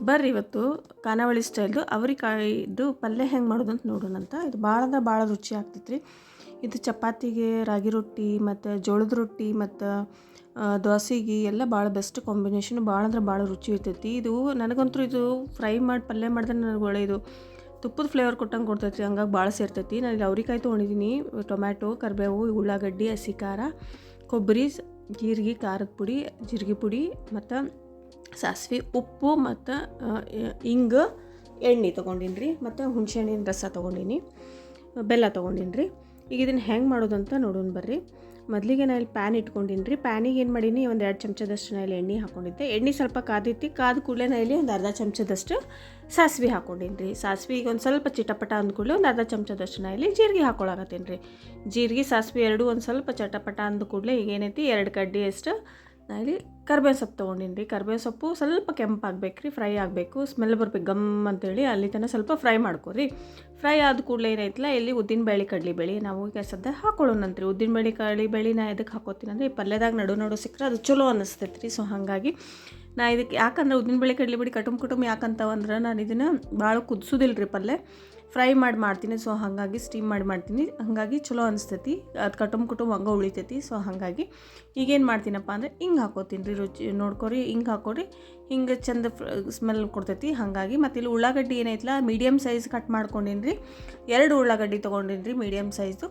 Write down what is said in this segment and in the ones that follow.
ಬರ್ರಿ ಇವತ್ತು ಖಾನಾವಳಿ ಸ್ಟೈಲ್ದು ಅವರಿಕಾಯಿದು ಪಲ್ಯ ಹೆಂಗೆ ಮಾಡೋದು ಅಂತ ನೋಡೋಣಂತ. ಇದು ಭಾಳ ರುಚಿ ಆಗ್ತೈತ್ರಿ. ಇದು ಚಪಾತಿಗೆ, ರಾಗಿ ರೊಟ್ಟಿ ಮತ್ತು ಜೋಳದ ರೊಟ್ಟಿ ಮತ್ತು ದೋಸೆಗೆ ಎಲ್ಲ ಭಾಳ ಬೆಸ್ಟ್ ಕಾಂಬಿನೇಷನ್. ಭಾಳ ರುಚಿ ಇರ್ತೈತಿ. ಇದು ನನಗಂತೂ ಇದು ಫ್ರೈ ಮಾಡಿ ಪಲ್ಯ ಮಾಡಿದ್ರೆ ನನಗೆ ಒಳ್ಳೆಯದು ತುಪ್ಪದ ಫ್ಲೇವರ್ ಕೊಟ್ಟಂಗೆ ಕೊಡ್ತೈತಿ. ಹಂಗಾಗಿ ಭಾಳ ಸೇರ್ತೈತಿ. ನಾನು ಇಲ್ಲಿ ಅವರಿಕಾಯಿ ತೊಗೊಂಡಿದ್ದೀನಿ, ಟೊಮ್ಯಾಟೊ, ಕರಿಬೇವು, ಉಳ್ಳಾಗಡ್ಡಿ, ಹಸಿ ಖಾರ, ಕೊಬ್ಬರಿ, ಜೀರಿಗೆ, ಖಾರದ ಪುಡಿ, ಜೀರಿಗೆ ಪುಡಿ ಮತ್ತು ಸಾಸಿವೆ, ಉಪ್ಪು ಮತ್ತು ಇಂಗು, ಎಣ್ಣೆ ತೊಗೊಂಡಿನಿ ರೀ, ಮತ್ತು ಹುಣಸೆಹಣ್ಣಿನ ರಸ ತೊಗೊಂಡಿನಿ, ಬೆಲ್ಲ ತೊಗೊಂಡಿನಿ ರೀ. ಈಗ ಇದನ್ನು ಹೆಂಗೆ ಮಾಡೋದು ಅಂತ ನೋಡೋಣ ಬರ್ರಿ. ಮೊದಲಿಗೆ ನಾನು ಇಲ್ಲಿ ಪ್ಯಾನ್ ಇಟ್ಕೊಂಡಿನಿ ರೀ. ಪ್ಯಾನಿಗೆ ಏನು ಮಾಡೀನಿ, ಒಂದು 2 ಚಮಚದಷ್ಟು ನಾನು ಇಲ್ಲಿ ಎಣ್ಣೆ ಹಾಕ್ಕೊಂಡಿದ್ದೆ. ಎಣ್ಣೆ ಸ್ವಲ್ಪ ಕಾದ ಕೂಡಲೇ ನಾನು ಇಲ್ಲಿ ಒಂದು ಅರ್ಧ ಚಮಚದಷ್ಟು ಸಾಸಿವೆ ಹಾಕ್ಕೊಂಡಿನಿ ರೀ. ಸಾಸಿವೆ ಈಗ ಒಂದು ಸ್ವಲ್ಪ ಚಿಟಪಟ ಅಂದ್ಕೂಡಲೇ ಒಂದು ಅರ್ಧ ಚಮಚದಷ್ಟು ನಾನು ಇಲ್ಲಿ ಜೀರಿಗೆ ಹಾಕ್ಕೊಳಕತ್ತೀನಿ ರೀ. ಜೀರಿಗೆ ಸಾಸಿವೆ ಎರಡೂ ಒಂದು ಸ್ವಲ್ಪ ಚಟಪಟ ಅಂದ ಕೂಡಲೇ ಈಗ ಏನೈತಿ 2 ಕಡ್ಡಿಯಷ್ಟು ನಾನು ಇಲ್ಲಿ ಕರ್ಬೇವು ಸೊಪ್ಪು ತೊಗೊಂಡಿನಿ ರೀ. ಕರ್ಬೇವು ಸೊಪ್ಪು ಸ್ವಲ್ಪ ಕೆಂಪಾಗಬೇಕು ರೀ, ಫ್ರೈ ಆಗಬೇಕು, ಸ್ಮೆಲ್ ಬರ್ಬೇಕು ಗಮ್ ಅಂತೇಳಿ ಅಲ್ಲಿ ತನಕ ಸ್ವಲ್ಪ ಫ್ರೈ ಮಾಡ್ಕೊರಿ. ಫ್ರೈ ಆದ ಕೂಡಲೇ ಏನೈತಲ್ಲ ಇಲ್ಲಿ ಉದ್ದಿನಬೇಳೆ, ಕಡಲೆಬೇಳೆ ನಾವು ಈಗ ಸದ್ಯ ಹಾಕೊಳ್ಳೋಣಂತ್ರಿ. ಉದ್ದಿನಬೇಳೆ, ಕಡಲೆಬೇಳೆ ನಾ ಎದಕ್ಕೆ ಹಾಕೋತೀನಿ ಅಂದರೆ ಈ ಪಲ್ಯದಾಗ ನಡು ಸಿಕ್ಕರೆ ಅದು ಚಲೋ ಅನ್ನಿಸ್ತೈತೆ ರೀ. ಸೊ ಹಾಗಾಗಿ ನಾ ಇದಕ್ಕೆ ಯಾಕಂದ್ರೆ ಉದ್ದಿನಬೇಳೆ, ಕಡಲೆಬೇಳೆ ಕುಟುಂಬ ಯಾಕಂತವಂದ್ರೆ ನಾನು ಇದನ್ನು ಭಾಳ ಕುದಿಸೋದಿಲ್ಲ ರೀ, ಪಲ್ಯ ಫ್ರೈ ಮಾಡ್ತೀನಿ. ಸೊ ಹಾಗಾಗಿ ಸ್ಟೀಮ್ ಮಾಡ್ತೀನಿ. ಹಾಗಾಗಿ ಚಲೋ ಅನಿಸ್ತೈತಿ, ಅದು ಕುಟುಂಬ ಹಂಗೆ ಉಳಿತೈತಿ. ಸೊ ಹಾಗಾಗಿ ಈಗೇನು ಮಾಡ್ತೀನಪ್ಪ ಅಂದರೆ ಹಿಂಗೆ ಹಾಕೋತೀನಿ ರೀ. ರುಚಿ ನೋಡ್ಕೊರಿ, ಹಿಂಗೆ ಹಾಕೋರಿ, ಹಿಂಗೆ ಚಂದ ಸ್ಮೆಲ್ ಕೊಡ್ತೈತಿ. ಹಾಗಾಗಿ ಮತ್ತು ಇಲ್ಲಿ ಉಳ್ಳಾಗಡ್ಡಿ ಏನೈತಲ್ಲ ಮೀಡಿಯಮ್ ಸೈಜ್ ಕಟ್ ಮಾಡ್ಕೊಂಡಿನಿ ರೀ. 2 ಉಳ್ಳಾಗಡ್ಡಿ ತೊಗೊಂಡಿನಿ ರೀ medium size.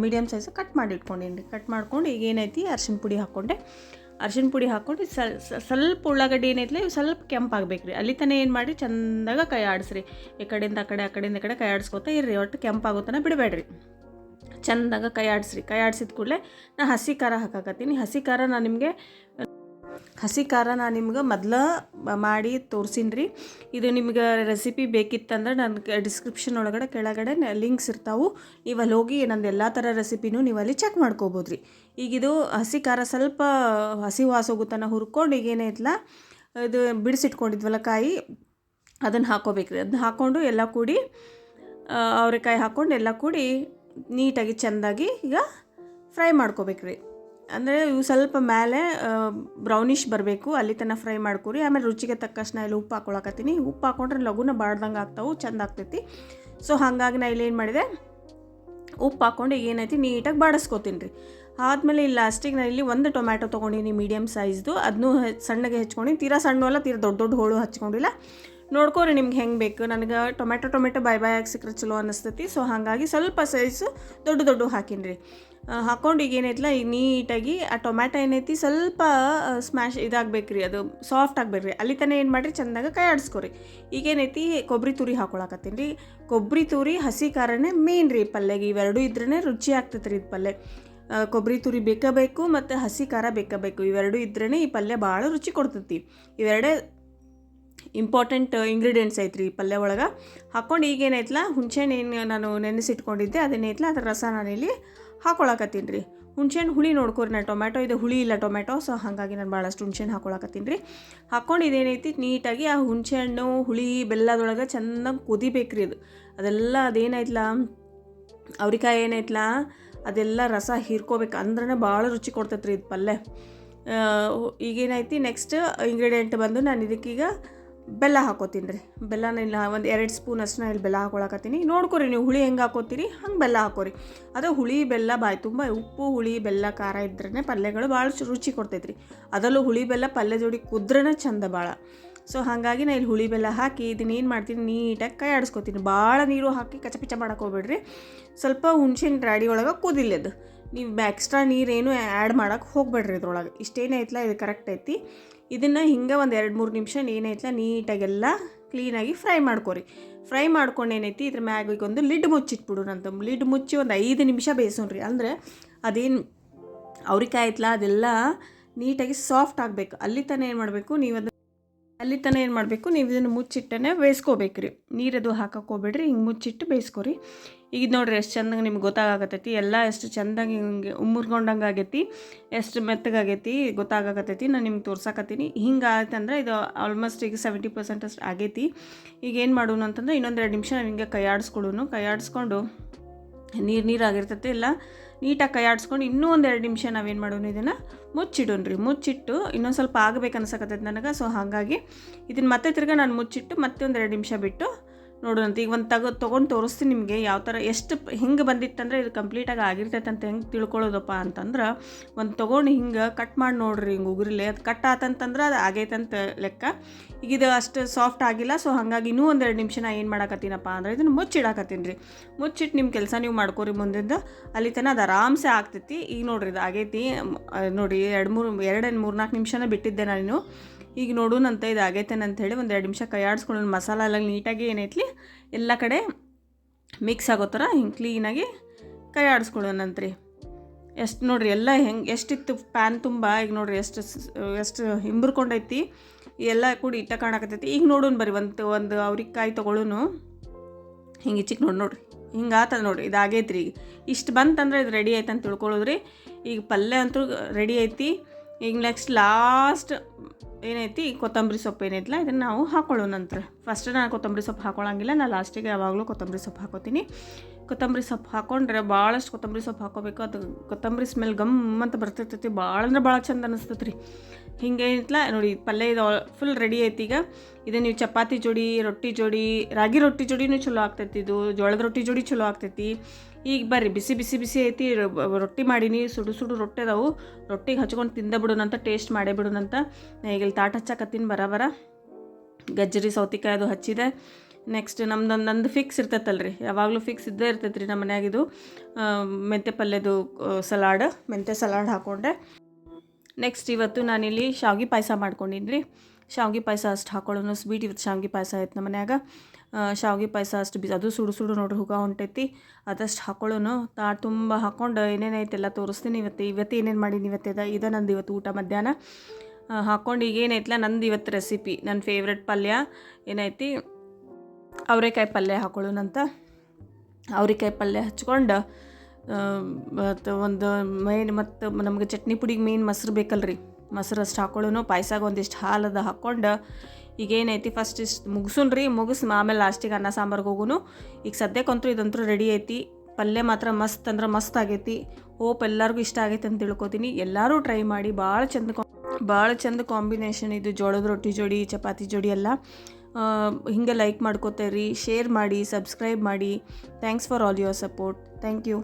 Medium size cut ಮಾಡಿ ಇಟ್ಕೊಂಡಿನಿ ರೀ. ಕಟ್ ಮಾಡ್ಕೊಂಡು ಈಗ ಏನೈತಿ ಅರ್ಶಿಣ ಪುಡಿ ಹಾಕ್ಕೊಂಡೆ. ಅರ್ಶಿಣ ಪುಡಿ ಹಾಕ್ಕೊಂಡು ಸ್ವಲ್ಪ ಉಳ್ಳಾಗಡ್ಡಿ ಏನೈತಿಲ್ಲ ಇವು ಸ್ವಲ್ಪ ಕೆಂಪಾಗಬೇಕು ರೀ. ಅಲ್ಲಿ ತನಕ ಏನು ಮಾಡಿ ಚೆಂದಾಗ ಕೈ ಆಡಿಸ್ರಿ. ಈ ಕಡೆಯಿಂದ ಆ ಕಡೆ ಕೈ ಆಡಿಸ್ಕೊತಾ ಇರ್ರಿ. ಒಟ್ಟು ಕೆಂಪಾಗೋತನ ಬಿಡಬೇಡ್ರಿ. ಚೆಂದಾಗ ಕೈ ಆಡಿಸ್ರಿ. ಕೈ ಆಡಿಸಿದ ಕೂಡಲೇ ನಾನು ಹಸಿ ಖಾರ ಹಾಕಾಕತ್ತೀನಿ. ಹಸಿ ಖಾರ ನಾನು ನಿಮ್ಗೆ ಮೊದಲು ಮಾಡಿ ತೋರಿಸೀನಿ ರೀ. ಇದು ನಿಮ್ಗೆ ರೆಸಿಪಿ ಬೇಕಿತ್ತಂದ್ರೆ ನನ್ನ ಡಿಸ್ಕ್ರಿಪ್ಷನ್ ಒಳಗಡೆ ಕೆಳಗಡೆ ಲಿಂಕ್ಸ್ ಇರ್ತಾವೆ. ನೀವು ಅಲ್ಲಿ ಹೋಗಿ ನಂದು ಎಲ್ಲ ಥರ ರೆಸಿಪಿನೂ ನೀವು ಅಲ್ಲಿ ಚೆಕ್ ಮಾಡ್ಕೋಬೋದು ರೀ. ಈಗಿದು ಹಸಿ ಖಾರ ಸ್ವಲ್ಪ ಹಸಿ ವಾಸ ಹೋಗುತ್ತಾನ ಹುರ್ಕೊಂಡು ಈಗೇನೈತಲ್ಲ ಇದು ಬಿಡಿಸಿಟ್ಕೊಂಡಿದ್ವಲ್ಲ ಕಾಯಿ ಅದನ್ನು ಹಾಕೋಬೇಕು ರೀ. ಅದನ್ನ ಹಾಕ್ಕೊಂಡು ಎಲ್ಲ ಕೂಡಿ ಅವರೆಕಾಯಿ ಹಾಕ್ಕೊಂಡು ಎಲ್ಲ ಕೂಡಿ ನೀಟಾಗಿ ಚೆಂದಾಗಿ ಈಗ ಫ್ರೈ ಮಾಡ್ಕೋಬೇಕು ರೀ. ಅಂದರೆ ಇವು ಸ್ವಲ್ಪ ಮೇಲೆ ಬ್ರೌನಿಷ್ ಬರಬೇಕು, ಅಲ್ಲಿ ತನಕ ಫ್ರೈ ಮಾಡ್ಕೊರಿ. ಆಮೇಲೆ ರುಚಿಗೆ ತಕ್ಕಷ್ಟು ನಾ ಇಲ್ಲಿ ಉಪ್ಪು ಹಾಕ್ಕೊಳಕತ್ತೀನಿ. ಉಪ್ಪು ಹಾಕ್ಕೊಂಡ್ರೆ ಲಘುನ ಬಾಡ್ದಂಗೆ ಆಗ್ತಾವೆ, ಚೆಂದ ಆಗ್ತೈತಿ. ಸೊ ಹಾಗಾಗಿ ನಾ ಇಲ್ಲಿ ಏನು ಮಾಡಿದೆ, ಉಪ್ಪು ಹಾಕ್ಕೊಂಡು ಈಗ ಏನೈತಿ ನೀಟಾಗಿ ಬಾಡಿಸ್ಕೊತೀನಿ ರೀ. ಆದಮೇಲೆ ಇಲ್ಲಿ ಲಾಸ್ಟಿಗೆ ನಾನು ಇಲ್ಲಿ 1 ಟೊಮ್ಯಾಟೊ ತೊಗೊಂಡಿನಿ ಮೀಡಿಯಮ್ ಸೈಜ್ದು. ಅದನ್ನೂ ಸಣ್ಣಗೆ ಹೆಚ್ಕೊಂಡು, ತೀರಾ ಸಣ್ಣ ತೀರಾ ದೊಡ್ಡ ಹೋಳು ಹಚ್ಕೊಂಡಿಲ್ಲ. ನೋಡ್ಕೊರಿ ನಿಮ್ಗೆ ಹೆಂಗೆ ಬೇಕು. ನನಗೆ ಟೊಮೆಟೊ ಬಾಯಿ ಸಿಕ್ಕರೆ ಚಲೋ ಅನ್ನಿಸ್ತೈತಿ. ಸೊ ಹಾಗಾಗಿ ಸ್ವಲ್ಪ ಸೈಜು ದೊಡ್ಡ ಹಾಕೀನಿ ರೀ. ಹಾಕ್ಕೊಂಡು ಈಗ ಏನೈತಿಲ್ಲ ಈಗ ನೀಟಾಗಿ ಆ ಟೊಮ್ಯಾಟೊ ಏನೈತಿ ಸ್ವಲ್ಪ ಸ್ಮ್ಯಾಶ್ ಇದಾಗಬೇಕು ರೀ, ಅದು ಸಾಫ್ಟ್ ಆಗಬೇಕು ರೀ. ಅಲ್ಲಿ ತನಕ ಏನು ಮಾಡಿರಿ ಚೆಂದಾಗ ಕೈ ಆಡಿಸ್ಕೊರಿ. ಈಗೇನೈತಿ ಕೊಬ್ಬರಿ ತುರಿ ಹಾಕ್ಕೊಳಕತ್ತೀನಿ ರೀ. ಕೊಬ್ಬರಿ ತುರಿ, ಹಸಿ ಖಾರನೇ ಮೇನ್ ರೀ ಪಲ್ಯಗೆ. ಇವೆರಡೂ ಇದ್ರೇ ರುಚಿ ಆಗ್ತೈತೆ ರೀ ಇದು ಪಲ್ಯ. ಕೊಬ್ಬರಿ ತುರಿ ಬೇಕು ಮತ್ತು ಹಸಿ ಖಾರ ಬೇಕು. ಇವೆರಡೂ ಇದ್ರೇ ಈ ಪಲ್ಯ ಭಾಳ ರುಚಿ ಕೊಡ್ತೈತಿ. ಇವೆರಡೇ ಇಂಪಾರ್ಟೆಂಟ್ ಇಂಗ್ರೀಡಿಯೆಂಟ್ಸ್ ಐತ್ರಿ ಈ ಪಲ್ಯ ಒಳಗೆ. ಹಾಕ್ಕೊಂಡು ಈಗೇನೈತಲ್ಲ ಹುಣಸೆಹಣ್ಣು ಏನು ನಾನು ನೆನೆಸಿಟ್ಕೊಂಡಿದ್ದೆ ಅದನ್ನೇೈತಲ್ಲ ಅದರ ರಸ ನಾನಿಲ್ಲಿ ಹಾಕ್ಕೊಳಕತ್ತೀನಿ ರೀ. ಹುಣಸೆಹಣ್ಣು ಹುಳಿ ನೋಡ್ಕೊರಿ. ನಾನು ಟೊಮ್ಯಾಟೊ ಇದು ಹುಳಿ ಇಲ್ಲ ಟೊಮ್ಯಾಟೊ. ಸೊ ಹಾಗಾಗಿ ನಾನು ಭಾಳಷ್ಟು ಹುಣಸೆಹಣ್ಣು ಹಾಕ್ಕೊಳಕತ್ತೀನಿ ರೀ. ಹಾಕ್ಕೊಂಡು ಇದೇನೈತಿ ನೀಟಾಗಿ ಆ ಹುಣಸೆಹಣ್ಣು ಹುಳಿ ಬೆಲ್ಲದೊಳಗೆ ಚೆನ್ನಾಗಿ ಕುದಿಬೇಕು ರೀ. ಅದೆಲ್ಲ ಅದೇನೈತಲ್ಲ ಅವ್ರಿಕಾಯಿ ಏನೈತಲ್ಲ ಅದೆಲ್ಲ ರಸ ಹೀರ್ಕೋಬೇಕು ಅಂದ್ರೆ ಭಾಳ ರುಚಿ ಕೊಡ್ತೈತೆ ರೀ ಇದು ಪಲ್ಯ. ಈಗೇನೈತಿ ನೆಕ್ಸ್ಟ್ ಇಂಗ್ರೀಡಿಯೆಂಟ್ ಬಂದು ನಾನು ಇದಕ್ಕೀಗ ಬೆಲ್ಲ ಹಾಕೋತೀನಿ ರೀ. ಬೆಲ್ಲನ ಇಲ್ಲ ಒಂದು 2 ಸ್ಪೂನ್ ಅಷ್ಟು ನಾನು ಇಲ್ಲಿ ಬೆಲ್ಲ ಹಾಕ್ಕೊಳಕತ್ತೀನಿ. ನೋಡ್ಕೊರಿ ನೀವು ಹುಳಿ ಹೆಂಗೆ ಹಾಕೋತೀರಿ ಹಂಗೆ ಬೆಲ್ಲ ಹಾಕೋರಿ. ಅದು ಹುಳಿ ಬೆಲ್ಲ ಬಾಯಿ ತುಂಬ ಉಪ್ಪು ಹುಳಿ ಬೆಲ್ಲ ಖಾರ ಇದ್ರೇ ಪಲ್ಯಗಳು ಭಾಳ ರುಚಿ ಕೊಡ್ತೈತೆ ರೀ. ಅದರಲ್ಲೂ ಹುಳಿ ಬೆಲ್ಲ ಪಲ್ಯ ಜೋಡಿ ಕುದ್ರೇ ಚಂದ ಭಾಳ. ಸೊ ಹಾಗಾಗಿ ನಾನು ಇಲ್ಲಿ ಹುಳಿ ಬೆಲ್ಲ ಹಾಕಿ ಇದನ್ನೇನು ಮಾಡ್ತೀನಿ ನೀಟಾಗಿ ಕೈ ಆಡಿಸ್ಕೊತೀನಿ. ಭಾಳ ನೀರು ಹಾಕಿ ಕಚಪಿಚ ಮಾಡೋಕೆ ಹೋಗ್ಬೇಡ್ರಿ. ಸ್ವಲ್ಪ ಹುಣ್ಸೆಹಣ್ಣು ರಾಡಿ ಒಳಗೆ ಕುದಿಲ್ಲದು. ನೀವು ಎಕ್ಸ್ಟ್ರಾ ನೀರೇನು ಆ್ಯಡ್ ಮಾಡೋಕೆ ಹೋಗ್ಬೇಡ್ರಿ ಇದ್ರೊಳಗೆ. ಇಷ್ಟೇನೈತಲ್ಲ ಇದು ಕರೆಕ್ಟ್ ಐತಿ. ಇದನ್ನು ಹಿಂಗೆ ಒಂದು 2-3 ನಿಮಿಷ ಏನೈತಲ್ಲ ನೀಟಾಗೆಲ್ಲ ಕ್ಲೀನಾಗಿ ಫ್ರೈ ಮಾಡ್ಕೊರಿ. ಫ್ರೈ ಮಾಡ್ಕೊಂಡು ಏನೈತಿ ಇದ್ರ ಮ್ಯಾಗ ಈಗ ಒಂದು ಲಿಡ್ ಮುಚ್ಚಿಟ್ಬಿಡೋಣಂತ. ಲಿಡ್ ಮುಚ್ಚಿ ಒಂದು 5 ನಿಮಿಷ ಬೇಯಿಸೋಣ್ರಿ. ಅಂದರೆ ಅದೇನು ಅವ್ರಿಕಾಯಿ ಐತಲ್ಲ ಅದೆಲ್ಲ ನೀಟಾಗಿ ಸಾಫ್ಟ್ ಆಗಬೇಕು. ಅಲ್ಲಿ ತನಕ ಏನು ಮಾಡಬೇಕು ನೀವು ಇದನ್ನು ಮುಚ್ಚಿಟ್ಟನೆ ಬೇಯಿಸ್ಕೋಬೇಕು ರೀ. ನೀರದು ಹಾಕಕ್ಕೆ ಹೋಗ್ಬೇಡ್ರಿ. ಹಿಂಗೆ ಮುಚ್ಚಿಟ್ಟು ಬೇಯಿಸ್ಕೊರಿ. ಈಗ ನೋಡಿರಿ ಎಷ್ಟು ಚೆಂದಾಗಿ ನಿಮ್ಗೆ ಗೊತ್ತಾಗತ್ತೈತಿ. ಎಲ್ಲ ಎಷ್ಟು ಚೆಂದಾಗಿ ಹಿಂಗೆ ಉಮ್ಮರ್ಕೊಂಡಂಗೆ ಆಗೈತಿ, ಎಷ್ಟು ಮೆತ್ತಗಾಗೈತಿ ಗೊತ್ತಾಗತ್ತೈತಿ. ನಾನು ನಿಮ್ಗೆ ತೋರ್ಸಾಕತ್ತೀನಿ. ಹಿಂಗೆ ಆಯ್ತಂದ್ರೆ ಇದು ಆಲ್ಮೋಸ್ಟ್ ಈಗ 70% ಅಷ್ಟು ಆಗೈತಿ. ಈಗ ಏನು ಮಾಡೋಣ ಅಂತಂದ್ರೆ ಇನ್ನೊಂದು 2 ನಿಮಿಷ ಹಿಂಗೆ ಕೈ ಆಡಿಸ್ಕೊಂಡು ನೀರಾಗಿರ್ತೈತಿ ಎಲ್ಲ ನೀಟಾಗಿ ಕೈ ಆಡಿಸ್ಕೊಂಡು ಇನ್ನೂ ಒಂದು 2 ನಿಮಿಷ ನಾವೇನು ಮಾಡೋಣ ಇದನ್ನು ಮುಚ್ಚಿಡೋಣ್ರಿ. ಮುಚ್ಚಿಟ್ಟು ಇನ್ನೊಂದು ಸ್ವಲ್ಪ ಆಗಬೇಕು ಅನ್ಸಕತ್ತೈತೆ ನನಗೆ. ಸೊ ಹಾಗಾಗಿ ಇದನ್ನು ಮತ್ತೆ ತಿರ್ಗಿ ನಾನು ಮುಚ್ಚಿಟ್ಟು ಮತ್ತೆ ಒಂದು 2 ನಿಮಿಷ ಬಿಟ್ಟು ನೋಡೋಣಂತ. ಈಗ ಒಂದು ತೊಗೊಂಡು ತೋರಿಸ್ತೀನಿ ನಿಮಗೆ ಯಾವ ಥರ ಎಷ್ಟು ಹಿಂಗೆ ಬಂದಿತ್ತಂದ್ರೆ ಇದು ಕಂಪ್ಲೀಟಾಗಿ ಆಗಿರ್ತೈತೆ ಅಂತ ಹೆಂಗೆ ತಿಳ್ಕೊಳ್ಳೋದಪ್ಪ ಅಂತಂದ್ರೆ, ಒಂದು ತೊಗೊಂಡು ಹಿಂಗೆ ಕಟ್ ಮಾಡಿ ನೋಡ್ರಿ, ಹಿಂಗೆ ಉಗುರಿಲೆ ಅದು ಕಟ್ ಆತಂತಂದ್ರೆ ಅದು ಆಗೈತಂತ ಲೆಕ್ಕ. ಈಗ ಇದು ಅಷ್ಟು ಸಾಫ್ಟ್ ಆಗಿಲ್ಲ. ಸೊ ಹಾಗಾಗಿ ಇನ್ನೂ ಒಂದು 2 ನಿಮಿಷ ನಾ ಏನು ಮಾಡಕತ್ತೀನಪ್ಪ ಅಂದ್ರೆ ಇದನ್ನು ಮುಚ್ಚಿಡಾಕತ್ತೀನಿ ರೀ. ಮುಚ್ಚಿಟ್ಟು ನಿಮ್ಮ ಕೆಲಸ ನೀವು ಮಾಡ್ಕೊರಿ ಮುಂದಿಂದ. ಅಲ್ಲಿ ತನಕ ಅದು ಆರಾಮ್ಸೆ ಆಗ್ತೈತಿ. ಈಗ ನೋಡ್ರಿ ಇದು ಆಗೈತಿ ನೋಡಿ. 2-3-4 ನಿಮಿಷನ ಬಿಟ್ಟಿದ್ದೆ ನಾನು. ಈಗ ನೋಡೋಣಂತ ಇದು ಆಗೈತೇನೆ ಅಂಥೇಳಿ ಒಂದು 2 ನಿಮಿಷ ಕೈ ಆಡಿಸ್ಕೊಂಡು ಮಸಾಲ ಎಲ್ಲ ನೀಟಾಗಿ ಏನೈತ್ಲಿ ಎಲ್ಲ ಕಡೆ ಮಿಕ್ಸ್ ಆಗೋ ಥರ ಹಿಂಗೆ ಕ್ಲೀನಾಗಿ ಕೈ ಆಡಿಸ್ಕೊಳ್ಳೋಣಂತ್ರಿ. ಎಷ್ಟು ನೋಡಿರಿ ಎಲ್ಲ ಹೆಂಗೆ ಎಷ್ಟಿತ್ತು ಪ್ಯಾನ್ ತುಂಬ. ಈಗ ನೋಡಿರಿ ಎಷ್ಟು ಹಿಂಬರ್ಕೊಂಡೈತಿ ಎಲ್ಲ ಕೂಡಿ ಇಟ್ಟ ಕಾಣಕತ್ತೈತಿ. ಈಗ ನೋಡೋಣ ಬರ್ರಿ ಒಂದು ಅವ್ರಿಕಾಯಿ ತೊಗೊಳ್ಳೋನು. ಹಿಂಗೆ ಇಚ್ಚಿಗೆ ನೋಡ್ರಿ ಹಿಂಗೆ ಆತದ ನೋಡಿರಿ. ಇದು ಆಗೈತ್ರಿ. ಈಗ ಇಷ್ಟು ಬಂತಂದ್ರೆ ಇದು ರೆಡಿ ಆಯ್ತು ಅಂತ ತಿಳ್ಕೊಳ್ಳೋದ್ರಿ. ಈಗ ಪಲ್ಯ ಅಂತೂ ರೆಡಿ ಐತಿ. ಈಗ ನೆಕ್ಸ್ಟ್ ಲಾಸ್ಟ್ ಏನೈತಿ ಕೊತ್ತಂಬರಿ ಸೊಪ್ಪು ಏನೈತಿಲ್ಲ ಇದನ್ನು ನಾವು ಹಾಕೊಳ್ಳೋಣ ನಂತರ. ಫಸ್ಟ್ ನಾನು ಕೊತ್ತಂಬರಿ ಸೊಪ್ಪು ಹಾಕೊಳ್ಳೋಂಗಿಲ್ಲ, ನಾನು ಲಾಸ್ಟಿಗೆ ಯಾವಾಗಲೂ ಕೊತ್ತಂಬರಿ ಸೊಪ್ಪು ಹಾಕೋತೀನಿ. ಕೊತ್ತಂಬರಿ ಸೊಪ್ಪು ಹಾಕ್ಕೊಂಡ್ರೆ ಭಾಳಷ್ಟು ಕೊತ್ತಂಬರಿ ಸೊಪ್ಪು ಹಾಕೋಬೇಕು. ಅದು ಕೊತ್ತಂಬರಿ ಸ್ಮೆಲ್ ಗಮ್ ಅಂತ ಬರ್ತಿರ್ತೈತಿ. ಭಾಳ ಅಂದ್ರೆ ಭಾಳ ಚಂದ ಅನಿಸ್ತೈತೆ ರೀ. ಹಿಂಗೆ ಏನಿಲ್ಲ ನೋಡಿ ಪಲ್ಯ ಇದು ಫುಲ್ ರೆಡಿ ಐತಿ. ಈಗ ಇದು ನೀವು ಚಪಾತಿ ಜೋಡಿ, ರೊಟ್ಟಿ ಜೋಡಿ, ರಾಗಿ ರೊಟ್ಟಿ ಜೋಡಿನೂ ಚಲೋ ಆಗ್ತೈತಿ. ಇದು ಜೋಳದ ರೊಟ್ಟಿ ಜೋಡಿ ಚಲೋ ಆಗ್ತೈತಿ. ಈಗ ಬರ್ರಿ ಬಿಸಿ ಐತಿ. ರೊಟ್ಟಿ ಮಾಡೀನಿ, ಸುಡು ರೊಟ್ಟಿ ಅದಾವು. ರೊಟ್ಟಿಗೆ ಹಚ್ಕೊಂಡು ತಿಂದ ಬಿಡೋಣಂತ, ಟೇಸ್ಟ್ ಮಾಡೇ ಬಿಡೋಣಂತ. ಈಗ ಇಲ್ಲಿ ತಾಟ ಹಚ್ಚಕತ್ತೀನಿ ಬರ ಗಜ್ಜರಿ ಸೌತಿಕಾಯಿ ಅದು ಹಚ್ಚಿದೆ. ನೆಕ್ಸ್ಟ್ ನಂದು ಫಿಕ್ಸ್ ಇರ್ತೈತಲ್ರಿ, ಯಾವಾಗಲೂ ಫಿಕ್ಸ್ ಇದ್ದೇ ಇರ್ತೈತೆ ರೀ ನಮ್ಮ ಮನ್ಯಾಗಿದು ಮೆಂತ್ಯ ಪಲ್ಯದು ಸಲಾಡ್, ಮೆಂತ್ಯ ಸಲಾಡ್ ಹಾಕ್ಕೊಂಡೆ. ನೆಕ್ಸ್ಟ್ ಇವತ್ತು ನಾನಿಲ್ಲಿ ಶಾವಿಗೆ ಪಾಯಸ ಮಾಡ್ಕೊಂಡಿನಿ ರೀ. ಶಾವಿಗೆ ಪಾಯಸ ಅಷ್ಟು ಹಾಕೊಳ್ಳೋನು ಸ್ವೀಟ್. ಇವತ್ತು ಶಾವಿಗೆ ಪಾಯಸ ಆಯ್ತು ನಮ್ಮ ಮನ್ಯಾಗ. ಶಾವಿಗೆ ಪಾಯಸ ಅಷ್ಟು ಅದು ಸುಡು ನೋಡ್ರಿ ಹುಗ ಹೊಂಟೈತಿ. ಅದಷ್ಟು ಹಾಕೊಳ್ಳೋನು. ತಾಟ್ ತುಂಬ ಹಾಕ್ಕೊಂಡು ಏನೇನೈತೆ ಎಲ್ಲ ತೋರಿಸ್ತೀನಿ. ಇವತ್ತು ಏನೇನು ಮಾಡೀನಿ ಇದು ನಂದು ಇವತ್ತು ಊಟ ಮಧ್ಯಾಹ್ನ ಹಾಕ್ಕೊಂಡು. ಈಗ ಏನೈತಿಲ್ಲ ನಂದು ಇವತ್ತು ರೆಸಿಪಿ, ನನ್ನ ಫೇವ್ರೆಟ್ ಪಲ್ಯ ಏನೈತಿ ಅವರೆಕಾಯಿ ಪಲ್ಯ ಹಾಕೊಳ್ಳೋಣಂತ. ಅವರೆಕಾಯಿ ಪಲ್ಯ ಹಚ್ಕೊಂಡು ಮತ್ತು ಒಂದು ಮತ್ತು ನಮಗೆ ಚಟ್ನಿ ಪುಡಿಗೆ ಮೇನ್ ಮೊಸರು ಬೇಕಲ್ರಿ, ಮೊಸರು ಅಷ್ಟು ಹಾಕೊಳ್ಳೋನು. ಪಾಯಸಾಗ ಒಂದಿಷ್ಟು ಹಾಲದ ಹಾಕ್ಕೊಂಡು ಈಗೇನೈತಿ ಫಸ್ಟ್ ಇಷ್ಟು ಮುಗಿಸಿ ಆಮೇಲೆ ಲಾಸ್ಟಿಗೆ ಅನ್ನ ಸಾಂಬಾರ್ಗೆ ಹೋಗೋನು. ಈಗ ಸದ್ಯಕ್ಕಂತೂ ಇದಂತೂ ರೆಡಿ ಐತಿ. ಪಲ್ಯ ಮಾತ್ರ ಮಸ್ತ್ ಅಂದ್ರೆ ಮಸ್ತ್ ಆಗೈತಿ. ಹೋಪ್ ಎಲ್ಲರಿಗೂ ಇಷ್ಟ ಆಗೈತೆ ಅಂತ ತಿಳ್ಕೊತೀನಿ. ಎಲ್ಲರೂ ಟ್ರೈ ಮಾಡಿ. ಭಾಳ ಚಂದ ಕಾಂಬಿನೇಷನ್ ಇದು, ಜೋಳದ ರೊಟ್ಟಿ ಜೋಡಿ, ಚಪಾತಿ ಜೋಡಿ ಎಲ್ಲ. ಹಿಂಗೆ ಲೈಕ್ ಮಾಡ್ಕೋತೀರಿ, ಶೇರ್ ಮಾಡಿ, ಸಬ್ಸ್ಕ್ರೈಬ್ ಮಾಡಿ. Thanks for all your support. Thank you.